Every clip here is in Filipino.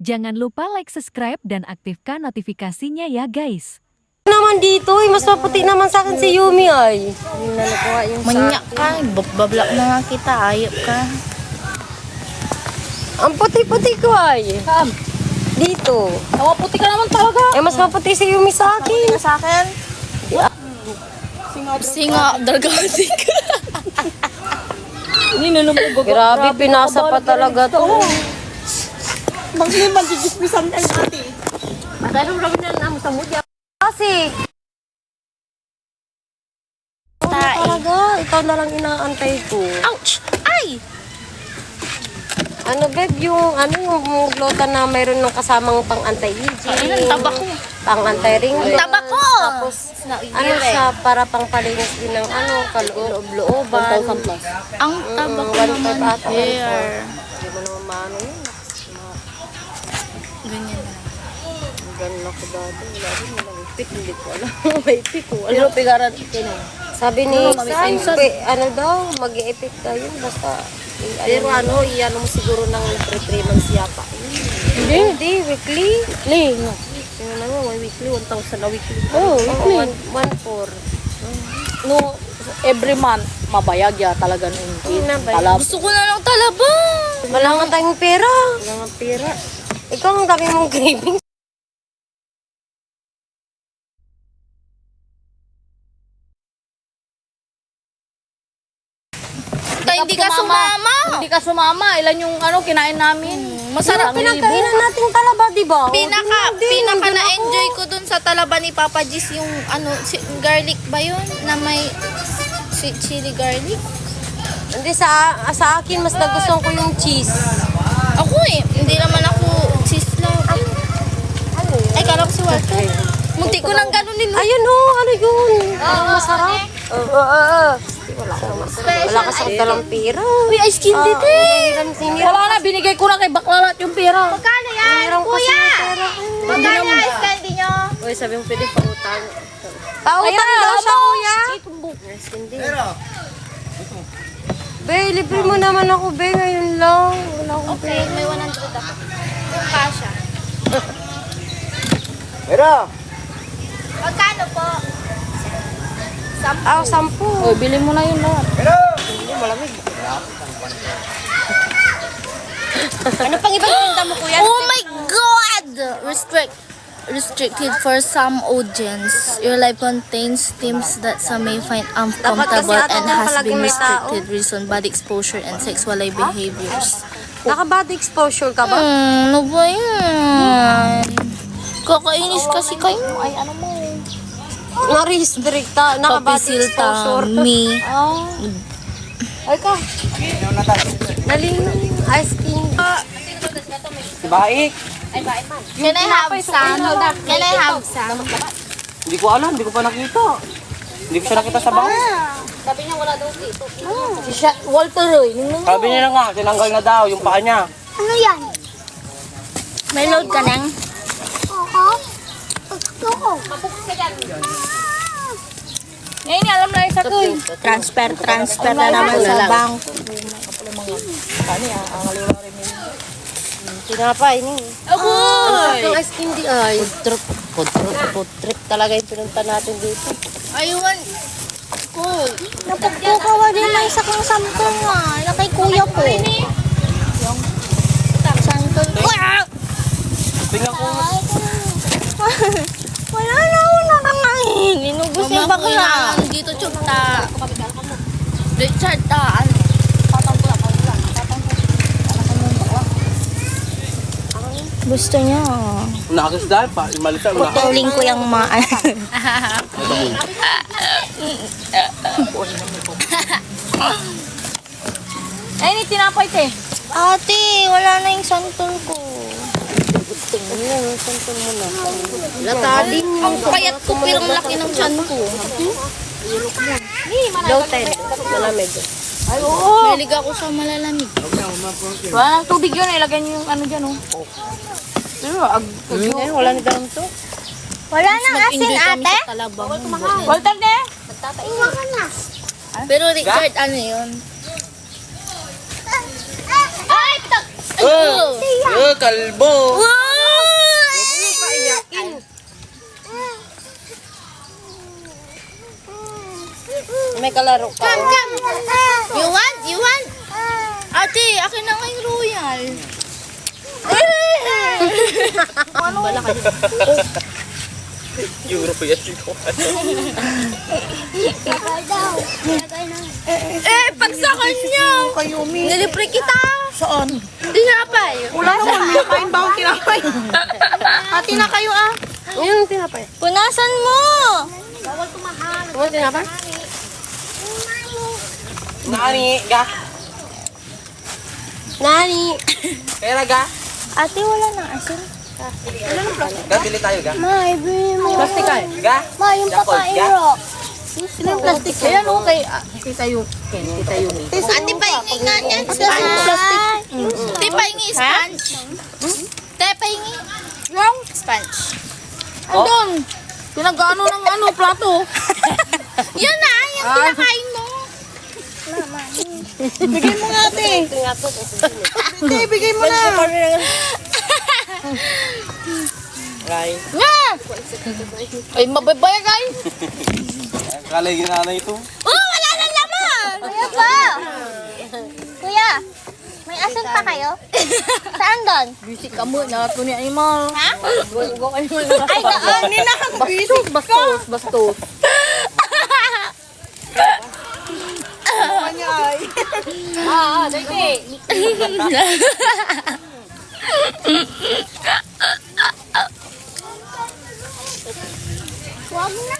Jangan lupa like, subscribe, dan aktifkan notifikasinya ya guys. Naman dito, mas maputi naman sa akin si Yumi ay. Manyak ka, bablak na nga kita, ayop ka. Ang puti-puti ko ay. Dito. Tawa puti ka naman talaga. Eh, mas maputi si Yumi sa akin. Sa akin? Singa, dragatik. Grabe, pinasa pa talaga to. Magli magdidispisan tayo ate. Masarap lang na naman sa mudya. Kasi, talaga, ikaw na lang inaantay ko. Ouch! Ay! Ano, babe, yung glota na mayroon ng kasamang pang anti-aging. Ayun, tabako. Pang anti-ring. Tabako! Tapos, siya, para pang palinis din ng kaloob-looban. 1,000 plus. Ang tabako 1,500 naman ata. here. Hindi mo naman maano yun. Ganyan. Ganun ako dati. Wala rin, walang ipik. Hindi ko alam. May ipik ko. Pero pigaran ito. Sabi ni San, ano daw, mag-i-epic tayo. Basta, pero iyan mo siguro ng 3 months yata. Hindi, weekly. Weekly. Yung naman, weekly, 1,000 a weekly. Oh, weekly. 1,400. No, every month, mabayag ya talaga ng Talab. Gusto ko na lang talaba. Wala nga tayong pera. Wala nga pera. Ikaw ang dami mong cravings. Hindi ka sumama. Hindi ka sumama. Ilan yung kinain namin. Masarap. Pinagkainan natin talaba, di ba? Pinaka na-enjoy ko dun sa talaba ni Papa Gis yung garlic ba yun? Na may sweet chili garlic. Hindi, sa akin, mas nagustuhan ko yung cheese. Ako hindi naman ako cheese love. Ay, kala ko si Walter. Munti ko nang ganunin. Ayun ano yun? Masarap. Wala ka sa dalang pera. Uy, ice candy din. Wala na, binigay ko na kay Baklalat yung pera. Magkano yan, kuya? Magkano yung ice candy nyo? Uy, sabi mo pwede pautang. Pautang daw siya, kuya. Be, libre mo naman ako, be. Ngayon lang. Wala akong Okay, may 100 ako. Yung kasha. Magkano po? 10. Uy, bili mo na yun lahat. Ano pang ibang tinta mo, kuya? Oh my God! Restricted for some audience. Your life contains themes that some may find uncomfortable Dapat kasi and ato has palaging been may tao. restricted reason body exposure and sexual behaviors. Naka-body exposure ka ba? Ano ba yan? Kakainis kasi kayo. Ay, ano mo? Na-restricta. Naka-body Papisilta, exposure. me. Ay ka. Naling ice cream. Baik. Can I have some? Can I have some? Hindi ko alam, hindi ko pa nakita. Hindi ko siya nakita sa bahay. Walter, Sabi niya na nga, tinanggal na daw yung paa niya. Ano yan? may load ka nang? Oo. Oo. Ngayon, alam na isa ko. Transfer na naman sa bank. Tinapay ni. Akoy! Ang ice cream di ay. Food trip talaga yung pinunta natin dito. Ayun. Cool. Napagpukawa din lang isa kong sampung nga. Ila kay kuya po. Santol. Tingnan ko. Wala na ako nakangain. Inubos yung bakla. Dito, chupta. Richard, Gusto niya. Nakakis dahil pa, imalita. Putuling ko yung Ay, ni tinapay te. Ate, wala na yung santol ko. Latali. Ang payat ko, pero ang laki ng tiyan ko. Bloated. Malamig. Ay, oo. Mahilig ako sa malalamig. Wala nang tubig yun. Ilagay niyo yung ano dyan, oh. Pero, Wala ni dalam to. Wala nang asin, ate? Walter, ne? Iwan ka na. Pero Richard, ano yun? Ay, Kalbo. May kalaro ka. You want? You want? Ate, akin na nga yung royal. Euro yan dito. Pag sa kanya. Nilibre kita. Saan? Tinapay. Wala naman, may kain ba akong kinapay? Ati na kayo ah. Yung tinapay. Punasan mo. Ano tinapay? Nani, ga. Nani. Pera ga. Ate, wala na asin. Ga, bili tayo ga. May, bili mo. Plastic ka. Ga. May, yung Jacob, pakain ga. rock. Sino yung plastic? Ayan o, kay Tita Yuki. Ate, pahingi nga niyan. Ate, pahingi sponge. Ate, pahingi. Sponge. Andun! Pinag-ano ng ano, plato. Yan na, yung pinakain mo. Bigay mo nga, ate. Hindi, bigay mo na. Ray. Nga! Ay, mababaya kay. Kalay ginanay ito. Oh, wala na laman! Kuya pa. Kuya, may asin pa kayo? Saan doon? Busy ka mo. Nakato ni Aymar. Ha? Ay, doon. Hindi na kang Bastos. Bastos. Sige. Huwag na.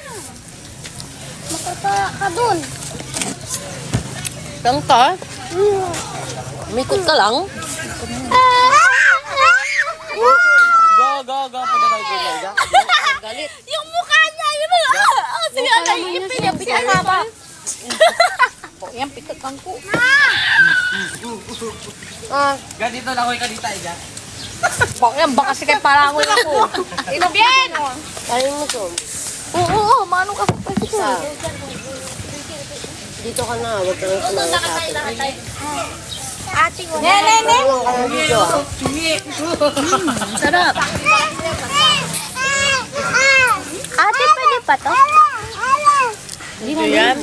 Makata ka doon. Lang ka? Mikot ka lang? Go. Punta tayo gulay ga. Yung mukha niya, yun ba? Oh, sige, ano, ipinapit ka ba? Yan, pikat lang ko. Ga, dito lang ako ikadita ga. Yan, baka si kay parangoy ako. Inobyen! Kain mo to. Oo, manong ka pa. Dito ka na. Huwag ka nang sumaya sa atin. Ate, wala. Nene. Huwag ka na dito ah. Sarap. Ate, pwede pa to? Dito yan.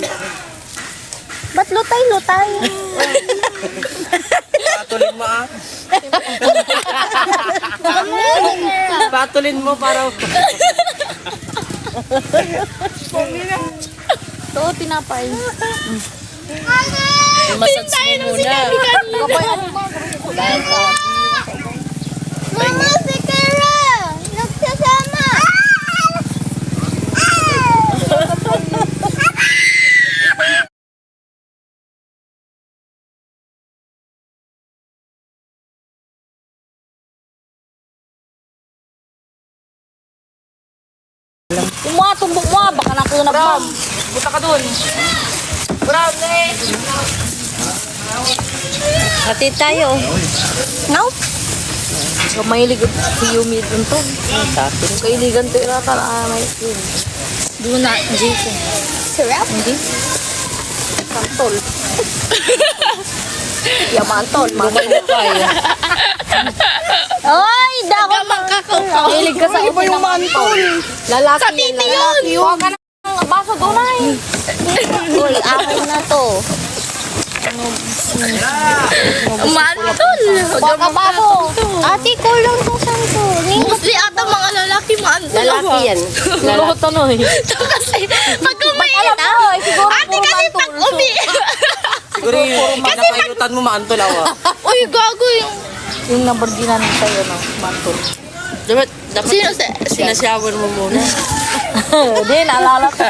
Ba't lutay-lutay? Patulin mo ah. Patulin mo para... Ito, tinapay. Massage mo muna. Mama, si Kara! Nagsasama! Yung mga tumbok mo, baka nakunab mo. Buta ka dun. Brown, eh. Hati tayo. No? So, mahilig si Yumi dun to. Kung kailigan to, irata na may skin. Do not, Jason. Sarap? Hindi. Santol. Yamantol, mamay. Ay, dako Mahilig ka sa iba yung mantol. Lalaki yan, lalaki yun. Huwag ka ng baso doon ay. Uy, akin na to. Mantol! Huwag ka baso. Ate, kulang to santo. Mostly ata mga lalaki mantol. Lalaki yan. Lalaki. Ano eh. Kasi pag umiinit, Siguro ate kasi pag Siguro yung pinakayutan mo maantol awa. Uy, gago Yung Lamborghini sa'yo, no? Mantol. Dapat Sino sinashower mo muna. Hindi, naalala ko.